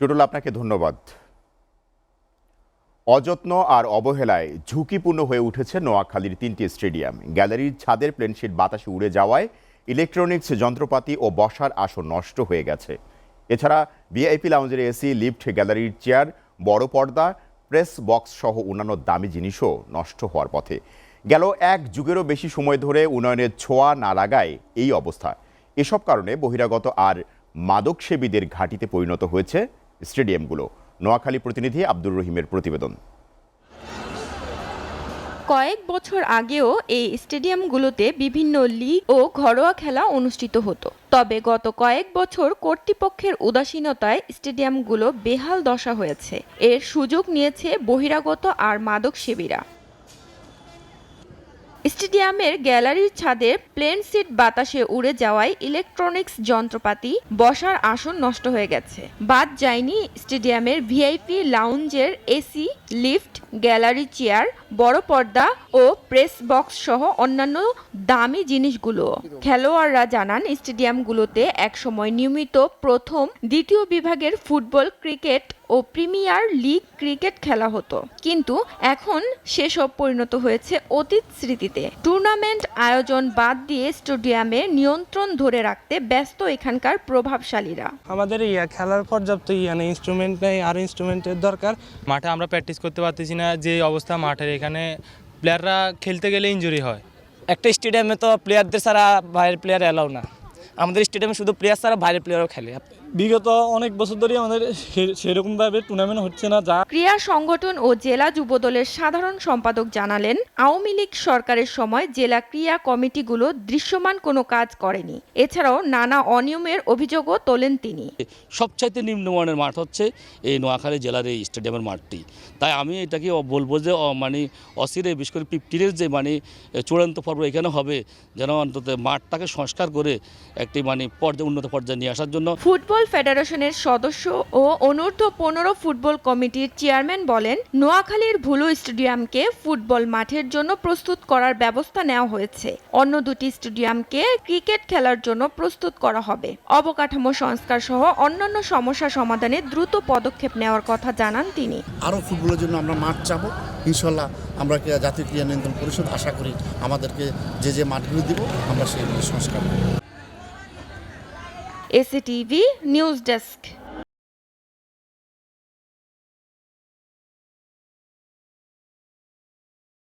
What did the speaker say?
টুটুল, আপনাকে ধন্যবাদ। অযত্ন আর অবহেলায় ঝুঁকিপূর্ণ হয়ে উঠেছে নোয়াখালীর 3টি স্টেডিয়াম। গ্যালারির ছাদের প্লেনশিট বাতাসে উড়ে যাওয়ায় ইলেকট্রনিক্স যন্ত্রপাতি ও বসার আসন নষ্ট হয়ে গেছে। এছাড়া ভিআইপি লাউঞ্জের এসি, লিফট, গ্যালারির চেয়ার, বড় পর্দা, প্রেস বক্স সহ অন্যান্য দামি জিনিসও নষ্ট হওয়ার পথে। গেল এক যুগেরও বেশি সময় ধরে উন্নয়নের ছোঁয়া না লাগায় এই অবস্থা। এসব কারণে বহিরাগত আর মাদকসেবীদের ঘাঁটিতে পরিণত হয়েছে স্টেডিয়ামগুলো। নোয়াখালী প্রতিনিধি আব্দুর রহিমের প্রতিবেদন। কয়েক বছর আগেও এই স্টেডিয়ামগুলোতে বিভিন্ন লিগ ও ঘরোয়া খেলা অনুষ্ঠিত হতো। তবে গত কয়েক বছর কর্তৃপক্ষের উদাসীনতায় স্টেডিয়ামগুলো বেহাল দশা হয়েছে। এর সুযোগ নিয়েছে বহিরাগত আর মাদকসেবীরা। স্টেডিয়ামের গ্যালারির ছাদে প্লেন সিট বাতাসে উড়ে যাওয়ায় ইলেকট্রনিক্স যন্ত্রপাতি, বসার আসন নষ্ট হয়ে গেছে। বাদ যায়নি স্টেডিয়ামের ভিআইপি লাউঞ্জের এসি, লিফট, গ্যালারি চেয়ার, বড় পর্দা ও প্রেস বক্স সহ অন্যান্য দামি জিনিসগুলো। খেলোয়াড়রা জানান, স্টেডিয়ামগুলোতে একসময় নিয়মিত প্রথম, দ্বিতীয় বিভাগের ফুটবল, ক্রিকেট ও প্রিমিয়ার লিগ ক্রিকেট খেলা হতো, কিন্তু এখন সেসব পরিণত হয়েছে অতীত স্মৃতিতে। টুর্নামেন্ট আয়োজন বাদ দিয়ে স্টেডিয়ামে নিয়ন্ত্রণ ধরে রাখতে ব্যস্ত এখানকার প্রভাবশালীরা। আমাদের খেলার পর্যাপ্ত ইনস্ট্রুমেন্ট নেই, আর ইনস্ট্রুমেন্টের দরকার। মাঠে আমরা প্র্যাকটিস করতে পারতেছি না, যে অবস্থা মাঠের এখানে প্লেয়াররা খেলতে গেলে ইনজুরি হয়। একটা স্টেডিয়ামে তো প্লেয়ারদের ছাড়া বাইরের প্লেয়ার অ্যালাউ না। আমাদের স্টেডিয়ামে শুধু প্লেয়ার ছাড়া বাইরের প্লেয়ারও খেলে। বিগত অনেক বছর ধরে আমাদের সেরকমভাবে টুর্নামেন্ট হচ্ছে না। ক্রীড়া সংগঠন ও জেলা যুবদলের সাধারণ সম্পাদক জানালেন, আওয়ামী লীগ সরকারের সময় জেলা ক্রীড়া কমিটিগুলো দৃশ্যমান কোনো কাজ করেনি। এছাড়াও নানা অনিয়মের অভিযোগও তোলেন তিনি। সবচাইতে নিম্নমানের মাঠ হচ্ছে এই নোয়াখালী জেলার এই স্টেডিয়ামের মাঠটি। তাই আমি এটাকে বলবো যে অচিরে, বিশেষ করে 15-এর যে চূড়ান্ত পর্ব এখানে হবে, যেন অন্তত মাঠটাকে সংস্কার করে একটি উন্নত পর্যায়ে নিয়ে আসার জন্য। ফুটবল ফেডারেশনের সদস্য ও অনূর্ধ্ব 15 ফুটবল কমিটির চেয়ারম্যান বলেন, নোয়াখালীর ভুলু স্টেডিয়ামকে ফুটবল মাঠের জন্য প্রস্তুত করার ব্যবস্থা নেওয়া হয়েছে। অন্য দুটি স্টেডিয়ামকে ক্রিকেট খেলার জন্য প্রস্তুত করা হবে। অবকাঠামো সংস্কার সহ অন্যান্য সমস্যা সমাধানে দ্রুত পদক্ষেপ নেওয়ার কথা জানান তিনি। আরও ফুটবলের জন্য আমরা মাঠ চাবো, ইনশাল্লাহ আমরা জাতীয় ক্রীড়া নিয়ন্ত্রণ পরিষদ আশা করি আমাদেরকে যে মাঠগুলো দিব আমরা সেইগুলো সংস্কার করব। এসিটিভি নিউজ ডেস্ক।